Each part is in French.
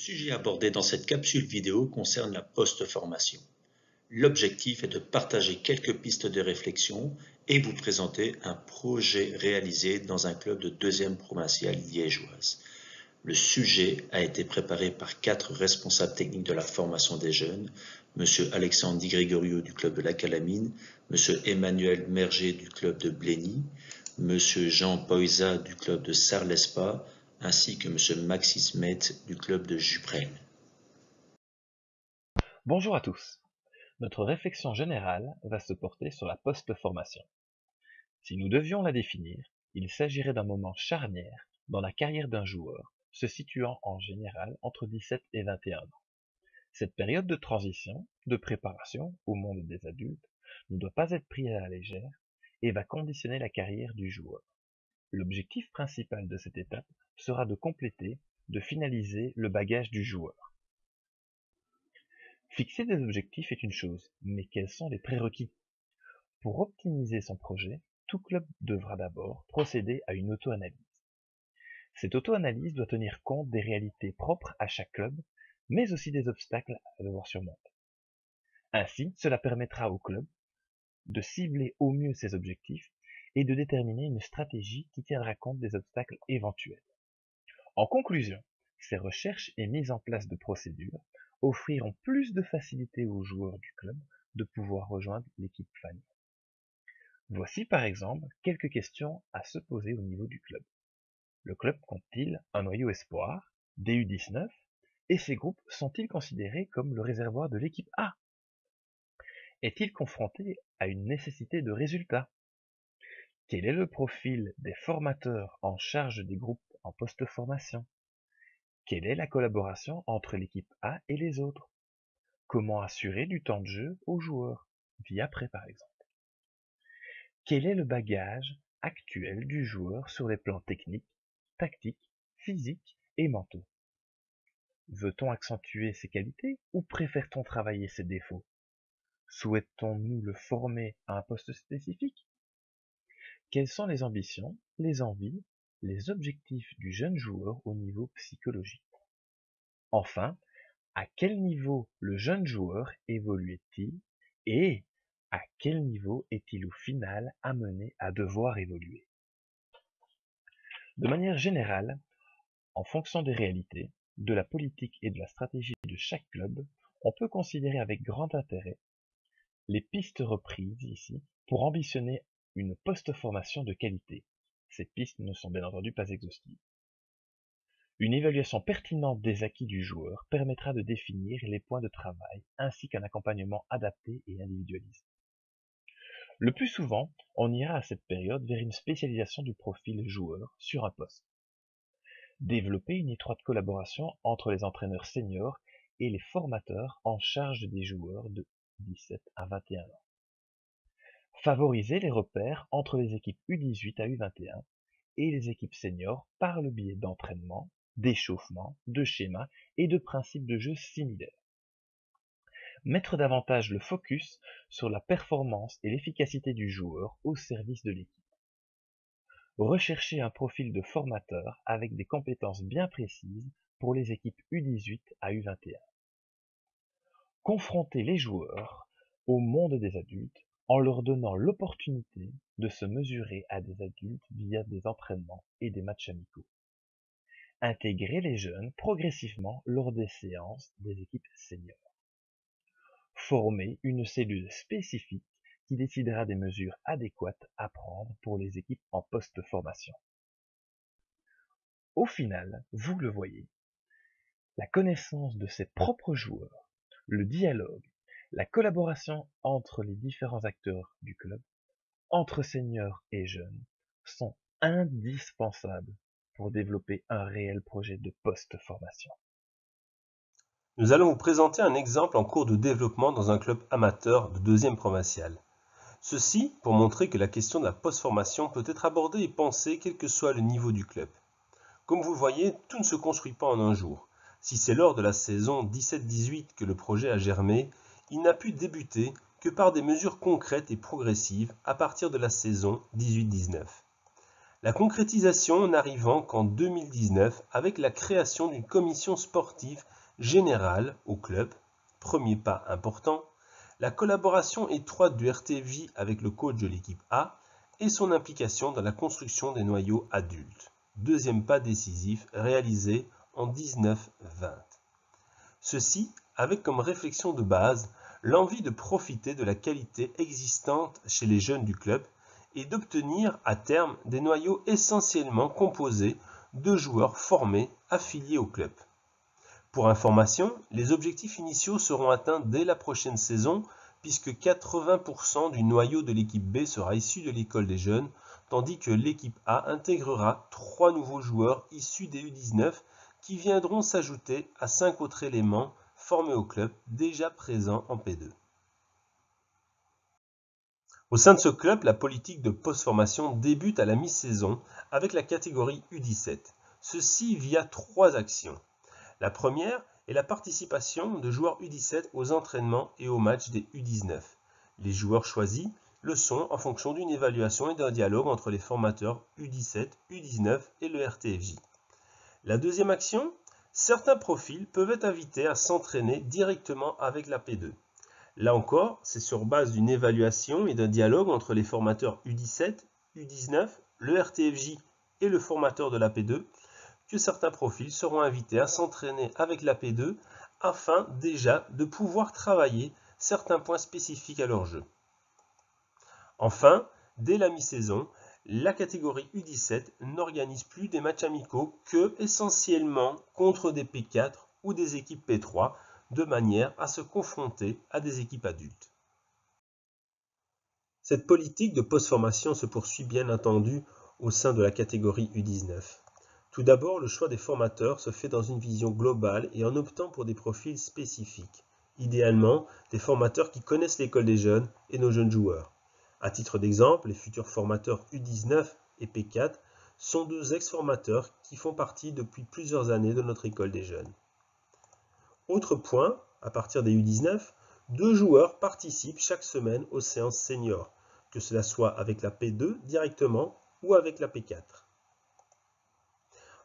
sujet abordé dans cette capsule vidéo concerne la post-formation. L'objectif est de partager quelques pistes de réflexion et vous présenter un projet réalisé dans un club de deuxième provinciale liégeoise. Le sujet a été préparé par 4 responsables techniques de la formation des jeunes, M. Alexandre Di Gregorio du club de la Calamine, M. Emmanuel Merger du club de Blény, M. Jean Poisa du club de Sarlespa, ainsi que M. Maxis Met du club de Juprel. Bonjour à tous. Notre réflexion générale va se porter sur la post-formation. Si nous devions la définir, il s'agirait d'un moment charnière dans la carrière d'un joueur, se situant en général entre 17 et 21 ans. Cette période de transition, de préparation au monde des adultes, ne doit pas être prise à la légère et va conditionner la carrière du joueur. L'objectif principal de cette étape sera de compléter, de finaliser le bagage du joueur. Fixer des objectifs est une chose, mais quels sont les prérequis? Pour optimiser son projet, tout club devra d'abord procéder à une auto-analyse. Cette auto-analyse doit tenir compte des réalités propres à chaque club, mais aussi des obstacles à devoir surmonter. Ainsi, cela permettra au club de cibler au mieux ses objectifs et de déterminer une stratégie qui tiendra compte des obstacles éventuels. En conclusion, ces recherches et mises en place de procédures offriront plus de facilité aux joueurs du club de pouvoir rejoindre l'équipe fan. Voici par exemple quelques questions à se poser au niveau du club. Le club compte-t-il un noyau espoir, des U19, et ces groupes sont-ils considérés comme le réservoir de l'équipe A? Est-il confronté à une nécessité de résultat? Quel est le profil des formateurs en charge des groupes en post-formation? Quelle est la collaboration entre l'équipe A et les autres? Comment assurer du temps de jeu aux joueurs, vie après par exemple? Quel est le bagage actuel du joueur sur les plans techniques, tactiques, physiques et mentaux? Veut-on accentuer ses qualités ou préfère-t-on travailler ses défauts? Souhaitons-nous le former à un poste spécifique? Quelles sont les ambitions, les envies, les objectifs du jeune joueur au niveau psychologique? Enfin, à quel niveau le jeune joueur évoluait-il et à quel niveau est-il au final amené à devoir évoluer? De manière générale, en fonction des réalités, de la politique et de la stratégie de chaque club, on peut considérer avec grand intérêt les pistes reprises ici pour ambitionner une post-formation de qualité. Ces pistes ne sont bien entendu pas exhaustives. Une évaluation pertinente des acquis du joueur permettra de définir les points de travail ainsi qu'un accompagnement adapté et individualisé. Le plus souvent, on ira à cette période vers une spécialisation du profil joueur sur un poste. Développer une étroite collaboration entre les entraîneurs seniors et les formateurs en charge des joueurs de 17 à 21 ans. Favoriser les repères entre les équipes U18 à U21 et les équipes seniors par le biais d'entraînement, d'échauffement, de schémas et de principes de jeu similaires. Mettre davantage le focus sur la performance et l'efficacité du joueur au service de l'équipe. Rechercher un profil de formateur avec des compétences bien précises pour les équipes U18 à U21. Confronter les joueurs au monde des adultes en leur donnant l'opportunité de se mesurer à des adultes via des entraînements et des matchs amicaux. Intégrer les jeunes progressivement lors des séances des équipes seniors. Former une cellule spécifique qui décidera des mesures adéquates à prendre pour les équipes en post-formation. Au final, vous le voyez, la connaissance de ses propres joueurs, le dialogue, la collaboration entre les différents acteurs du club, entre seniors et jeunes, sont indispensables pour développer un réel projet de post-formation. Nous allons vous présenter un exemple en cours de développement dans un club amateur de deuxième provinciale. Ceci pour montrer que la question de la post-formation peut être abordée et pensée quel que soit le niveau du club. Comme vous le voyez, tout ne se construit pas en un jour. Si c'est lors de la saison 17-18 que le projet a germé, il n'a pu débuter que par des mesures concrètes et progressives à partir de la saison 18-19. La concrétisation n'arrivant qu'en 2019 avec la création d'une commission sportive générale au club, premier pas important, la collaboration étroite du RTFJ avec le coach de l'équipe A et son implication dans la construction des noyaux adultes, deuxième pas décisif réalisé en 19-20. Ceci avec comme réflexion de base l'envie de profiter de la qualité existante chez les jeunes du club et d'obtenir à terme des noyaux essentiellement composés de joueurs formés affiliés au club. Pour information, les objectifs initiaux seront atteints dès la prochaine saison puisque 80% du noyau de l'équipe B sera issu de l'école des jeunes, tandis que l'équipe A intégrera 3 nouveaux joueurs issus des U19 qui viendront s'ajouter à 5 autres éléments formés au club déjà présents en P2. Au sein de ce club, la politique de post-formation débute à la mi-saison avec la catégorie U17. Ceci via 3 actions. La première est la participation de joueurs U17 aux entraînements et aux matchs des U19. Les joueurs choisis le sont en fonction d'une évaluation et d'un dialogue entre les formateurs U17, U19 et le RTFJ. La deuxième action, certains profils peuvent être invités à s'entraîner directement avec la P2. Là encore, c'est sur base d'une évaluation et d'un dialogue entre les formateurs U17, U19, le RTFJ et le formateur de la P2 que certains profils seront invités à s'entraîner avec la P2 afin déjà de pouvoir travailler certains points spécifiques à leur jeu. Enfin, dès la mi-saison, la catégorie U17 n'organise plus des matchs amicaux que essentiellement contre des P4 ou des équipes P3 de manière à se confronter à des équipes adultes. Cette politique de post-formation se poursuit bien entendu au sein de la catégorie U19. Tout d'abord, le choix des formateurs se fait dans une vision globale et en optant pour des profils spécifiques. Idéalement, des formateurs qui connaissent l'école des jeunes et nos jeunes joueurs. À titre d'exemple, les futurs formateurs U19 et P4 sont 2 ex-formateurs qui font partie depuis plusieurs années de notre école des jeunes. Autre point, à partir des U19, 2 joueurs participent chaque semaine aux séances seniors, que cela soit avec la P2 directement ou avec la P4.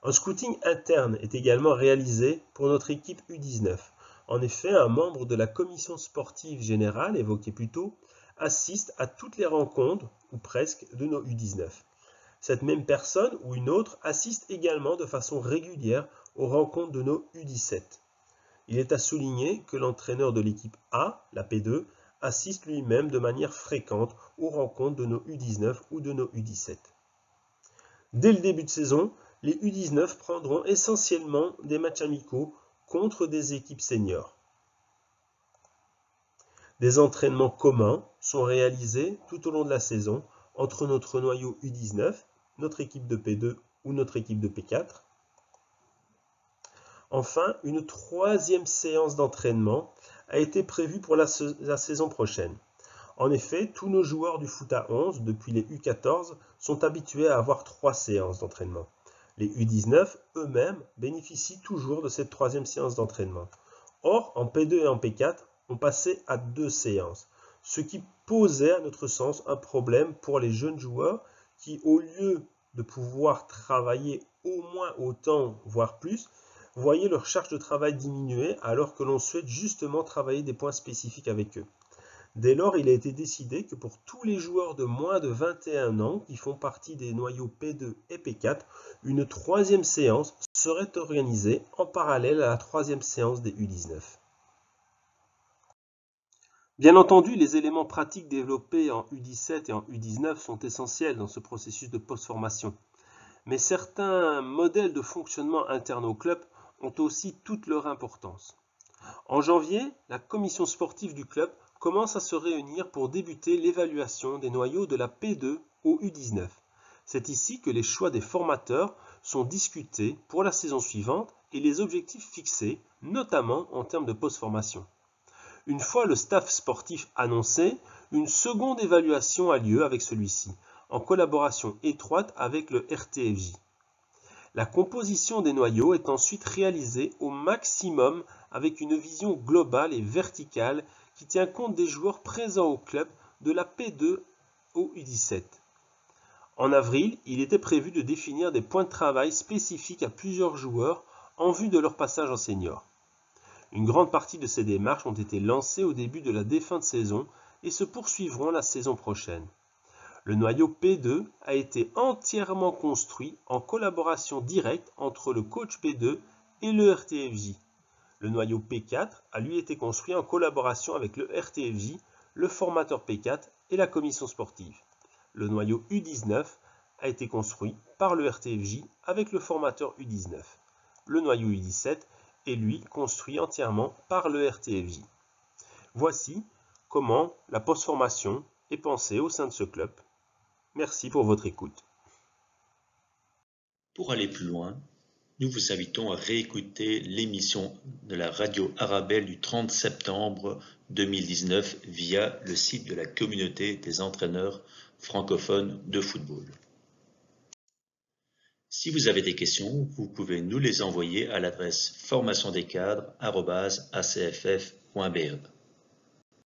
Un scouting interne est également réalisé pour notre équipe U19. En effet, un membre de la commission sportive générale, évoquée plus tôt, assiste à toutes les rencontres, ou presque, de nos U19. Cette même personne ou une autre assiste également de façon régulière aux rencontres de nos U17. Il est à souligner que l'entraîneur de l'équipe A, la P2, assiste lui-même de manière fréquente aux rencontres de nos U19 ou de nos U17. Dès le début de saison, les U19 prendront essentiellement des matchs amicaux contre des équipes seniors. Des entraînements communs sont réalisés tout au long de la saison entre notre noyau U19, notre équipe de P2 ou notre équipe de P4. Enfin, une 3e séance d'entraînement a été prévue pour la saison prochaine. En effet, tous nos joueurs du foot à 11, depuis les U14, sont habitués à avoir 3 séances d'entraînement. Les U19 eux-mêmes bénéficient toujours de cette 3e séance d'entraînement. Or, en P2 et en P4, on passait à 2 séances, ce qui posait à notre sens un problème pour les jeunes joueurs qui, au lieu de pouvoir travailler au moins autant, voire plus, voyaient leur charge de travail diminuer alors que l'on souhaite justement travailler des points spécifiques avec eux. Dès lors, il a été décidé que pour tous les joueurs de moins de 21 ans qui font partie des noyaux P2 et P4, une 3e séance serait organisée en parallèle à la 3e séance des U19. Bien entendu, les éléments pratiques développés en U17 et en U19 sont essentiels dans ce processus de post-formation. Mais certains modèles de fonctionnement interne au club ont aussi toute leur importance. En janvier, la commission sportive du club commence à se réunir pour débuter l'évaluation des noyaux de la P2 au U19. C'est ici que les choix des formateurs sont discutés pour la saison suivante et les objectifs fixés, notamment en termes de post-formation. Une fois le staff sportif annoncé, une seconde évaluation a lieu avec celui-ci, en collaboration étroite avec le RTFJ. La composition des noyaux est ensuite réalisée au maximum avec une vision globale et verticale qui tient compte des joueurs présents au club de la P2 au U17. En avril, il était prévu de définir des points de travail spécifiques à plusieurs joueurs en vue de leur passage en senior. Une grande partie de ces démarches ont été lancées au début de la défunte saison et se poursuivront la saison prochaine. Le noyau P2 a été entièrement construit en collaboration directe entre le coach P2 et le RTFJ. Le noyau P4 a lui été construit en collaboration avec le RTFJ, le formateur P4 et la commission sportive. Le noyau U19 a été construit par le RTFJ avec le formateur U19. Le noyau U17 est lui construit entièrement par le RTFJ. Voici comment la post-formation est pensée au sein de ce club. Merci pour votre écoute. Pour aller plus loin, nous vous invitons à réécouter l'émission de la radio Arabelle du 30 septembre 2019 via le site de la communauté des entraîneurs francophones de football. Si vous avez des questions, vous pouvez nous les envoyer à l'adresse formationdescadres@acff.be.